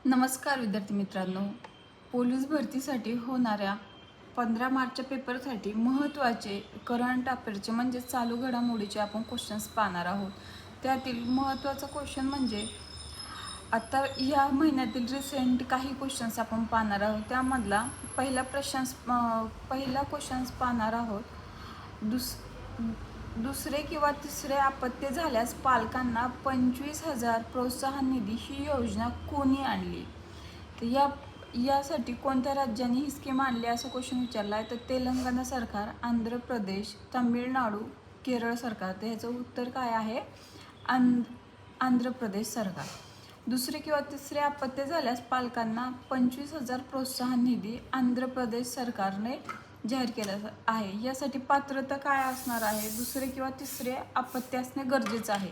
नमस्कार विद्यार्थी मित्रांनो, पोलीस भरतीसाठी होणाऱ्या 15 मार्चच्या पेपरसाठी महत्त्वाचे करंट अफेअरचे म्हणजे चालू घडामोडीचे आपण क्वेश्चन्स पाहणार आहोत. त्यातील महत्त्वाचा क्वेश्चन म्हणजे आता या महिन्यातील रिसेंट काही क्वेश्चन्स आपण पाहणार आहोत. त्यामधला पहिला क्वेश्चन्स पाहणार आहोत. दुसरे किंवा तिसरे अपत्य झाल्यास पालकांना 25,000 प्रोत्साहन निधी ही योजना कोणी आणली? तर यासाठी कोणत्या राज्यांनी ही स्कीम आणली असं क्वेश्चन विचारला आहे. तर तेलंगणा सरकार, आंध्र प्रदेश, तामिळनाडू, केरळ सरकार. तर ह्याचं उत्तर काय आहे? आंध्र प्रदेश सरकार. दुसरे किंवा तिसरे अपत्य झाल्यास पालकांना 25,000 प्रोत्साहन निधी आंध्र प्रदेश सरकारने जाहीर केला आहे. यासाठी पात्रता काय असणार आहे? दुसरे किंवा तिसरे अपत्य असणे गरजेचं आहे.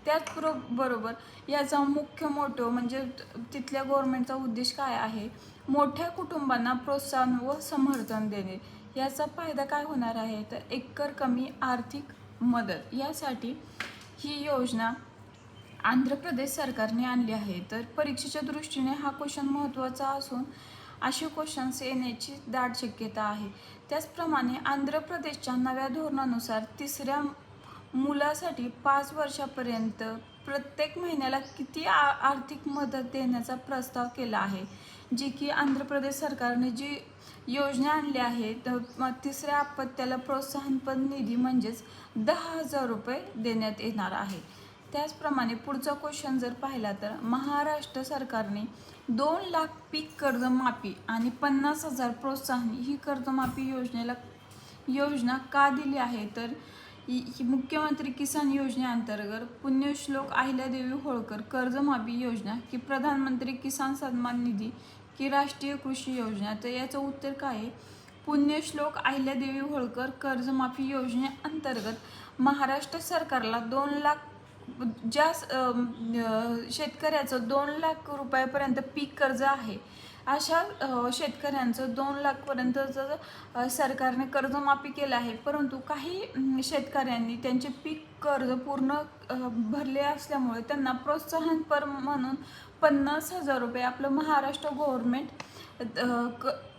त्याचबरोबर याचा मुख्य मोठो म्हणजे तिथल्या गव्हर्नमेंटचा उद्देश काय आहे? मोठ्या कुटुंबांना प्रोत्साहन व समर्थन देणे. याचा फायदा काय होणार आहे? तर एकतर कमी आर्थिक मदत. यासाठी ही योजना आंध्र प्रदेश सरकारने आणली आहे. तर परीक्षेच्या दृष्टीने हा क्वेश्चन महत्त्वाचा असून असे क्वेश्चन्स येण्याची दाट शक्यता आहे. त्याचप्रमाणे आंध्र प्रदेशच्या नव्या धोरणानुसार तिसऱ्या मुलासाठी 5 वर्षापर्यंत प्रत्येक महिन्याला किती आर्थिक मदत देण्याचा प्रस्ताव केला आहे, जी की आंध्र प्रदेश सरकारने जी योजना आणली आहे. तर तिसऱ्या अपत्याला प्रोत्साहनपर निधी म्हणजेच 10,000 रुपये देण्यात येणार आहे. त्याचप्रमाणे पुढचा क्वेश्चन जर पाहिला तर महाराष्ट्र सरकारने 2 लाख पीक कर्जमाफी आणि 50,000 प्रोत्साहन ही कर्जमाफी योजना का दिली आहे? तर ही मुख्यमंत्री किसान योजनेअंतर्गत पुण्यश्लोक अहिल्यादेवी होळकर कर्जमाफी योजना की प्रधानमंत्री किसान सन्मान निधी की राष्ट्रीय कृषी योजना. तर याचं उत्तर काय आहे? पुण्यश्लोक अहिल्यादेवी होळकर कर्जमाफी योजनेअंतर्गत महाराष्ट्र सरकारला 2 लाख ज्या शेतकऱ्याचं 2 लाख रुपयापर्यंत पीक कर्ज आहे अशा शेतकऱ्यांचं 2 लाखपर्यंतचं सरकारने कर्जमाफी केलं आहे. परंतु काही शेतकऱ्यांनी त्यांचे पीक कर्ज पूर्ण भरले असल्यामुळे त्यांना प्रोत्साहनपर म्हणून 50,000 रुपये आपलं महाराष्ट्र गव्हर्नमेंट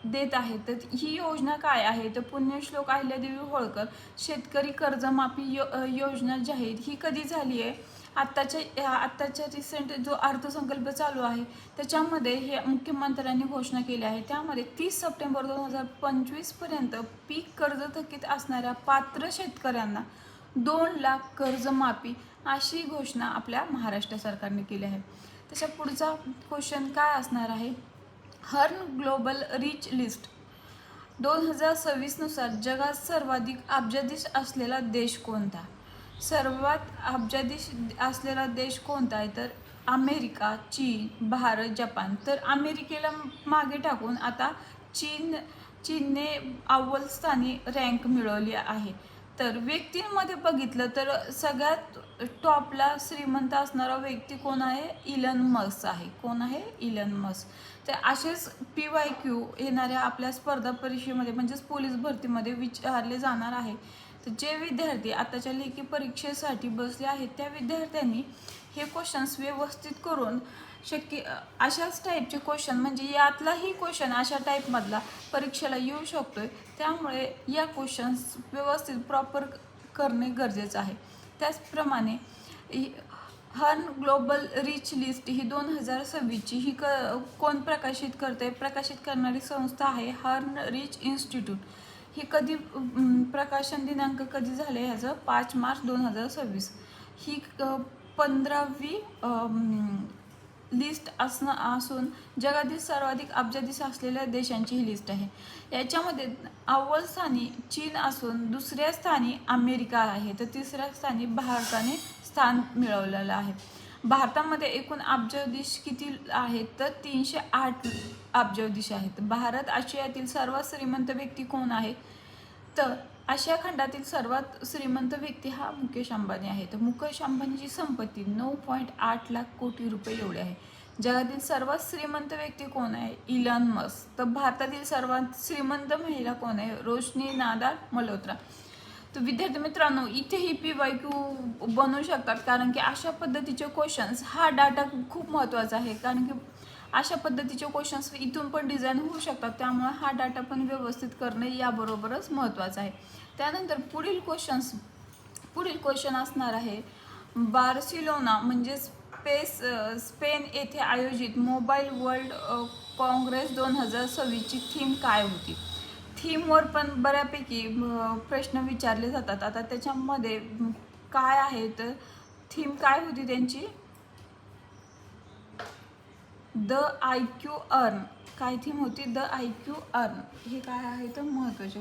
देत आहे. तर ही योजना काय आहे? तर पुण्यश्लोक अहिल्यादेवी होळकर शेतकरी कर्जमाफी योजना जाहीर ही कधी झाली आहे? आत्ताच्या रिसेंट जो अर्थसंकल्प चालू आहे त्याच्यामध्ये हे मुख्यमंत्र्यांनी घोषणा केली आहे. त्यामध्ये 30 सप्टेंबर 2025पर्यंत पीक कर्ज थकीत असणाऱ्या पात्र शेतकऱ्यांना 2 लाख कर्जमाफी अशी घोषणा आपल्या महाराष्ट्र सरकारने केली आहे. त्याच्या पुढचा क्वेश्चन काय असणार आहे? हर्न ग्लोबल रिच लिस्ट 2026 नुसार जगात सर्वाधिक अब्जाधीश असलेला देश कोणता? सर्वात अब्जाधीश असलेला देश कोणता आहे? तर अमेरिका, चीन, भारत, जपान. तर अमेरिकेला मागे टाकून आता चीनने अव्वल स्थानी रँक मिळवली आहे. तर व्यक्तींमध्ये बघितलं तर सगळ्यात टॉपला श्रीमंत असणारा व्यक्ती कोण आहे? इलन मस्क आहे. कोण आहे? Elon Musk. तर असेच PYQ येणाऱ्या आपल्या स्पर्धा परीक्षेमध्ये म्हणजेच पोलीस भरतीमध्ये विचारले जाणार आहे. तर जे विद्यार्थी आताच्या लेखी परीक्षेसाठी बसले आहेत त्या विद्यार्थ्यांनी हे क्वेश्चन्स व्यवस्थित करून अशाच टाईपचे क्वेश्चन म्हणजे यातलाही क्वेश्चन अशा टाईपमधला परीक्षेला येऊ शकतोय. त्यामुळे या क्वेश्चन्स व्यवस्थित प्रॉपर करणे गरजेचं आहे. त्याचप्रमाणे हर्न ग्लोबल रिच लिस्ट ही 2026ची ही कोण प्रकाशित करते? प्रकाशित करणारी संस्था आहे हर्न रिच इन्स्टिट्यूट. ही कधी प्रकाशन दिनांक कधी झाले? ह्याचं 5 मार्च 2026. ही 15वी लिस्ट असून जगातील सर्वाधिक अब्जाधीश असलेल्या देशांची ही लिस्ट आहे. याच्यामध्ये अव्वल स्थानी चीन असून दुसऱ्या स्थानी अमेरिका आहे. तर तिसऱ्या स्थानी भारताने स्थान मिळवलेलं आहे. भारतामध्ये एकूण अब्जाधीश किती आहेत? तर 308 अब्जाधीश आहेत. भारत आशियातील सर्वात श्रीमंत व्यक्ती कोण आहे? तर आशिया खंडातील सर्वात श्रीमंत व्यक्ती हा मुकेश अंबानी आहे. तर मुकेश अंबानीची संपत्ती 9.8 लाख कोटी रुपये एवढी आहे. जगातील सर्वात श्रीमंत व्यक्ती कोण आहे? Elon Musk. तर भारतातील सर्वात श्रीमंत महिला कोण आहे? रोशनी नादार मल्होत्रा. तर विद्यार्थी मित्रांनो इथेही PYQ बनवू शकतात कारण की अशा पद्धतीचे क्वेश्चन्स हा डाटा खूप महत्त्वाचा आहे. कारण की अशा पद्धतीचे क्वेश्चन्स इथून पण डिझाईन होऊ शकतात, त्यामुळे हा डाटा पण व्यवस्थित करणे याबरोबरच महत्त्वाचं आहे. त्यानंतर पुढील क्वेश्चन असणार आहे, बार्सिलोना म्हणजे स्पेन येथे आयोजित मोबाईल वर्ल्ड काँग्रेस 2026ची थीम काय होती. थीमवर पण बऱ्यापैकी प्रश्न विचारले जातात. आता त्याच्यामध्ये काय आहे तर थीम काय होती त्यांची, द IQ अर्न. काय थीम होती, द IQ अर्न. हे काय आहे तर महत्त्वाचे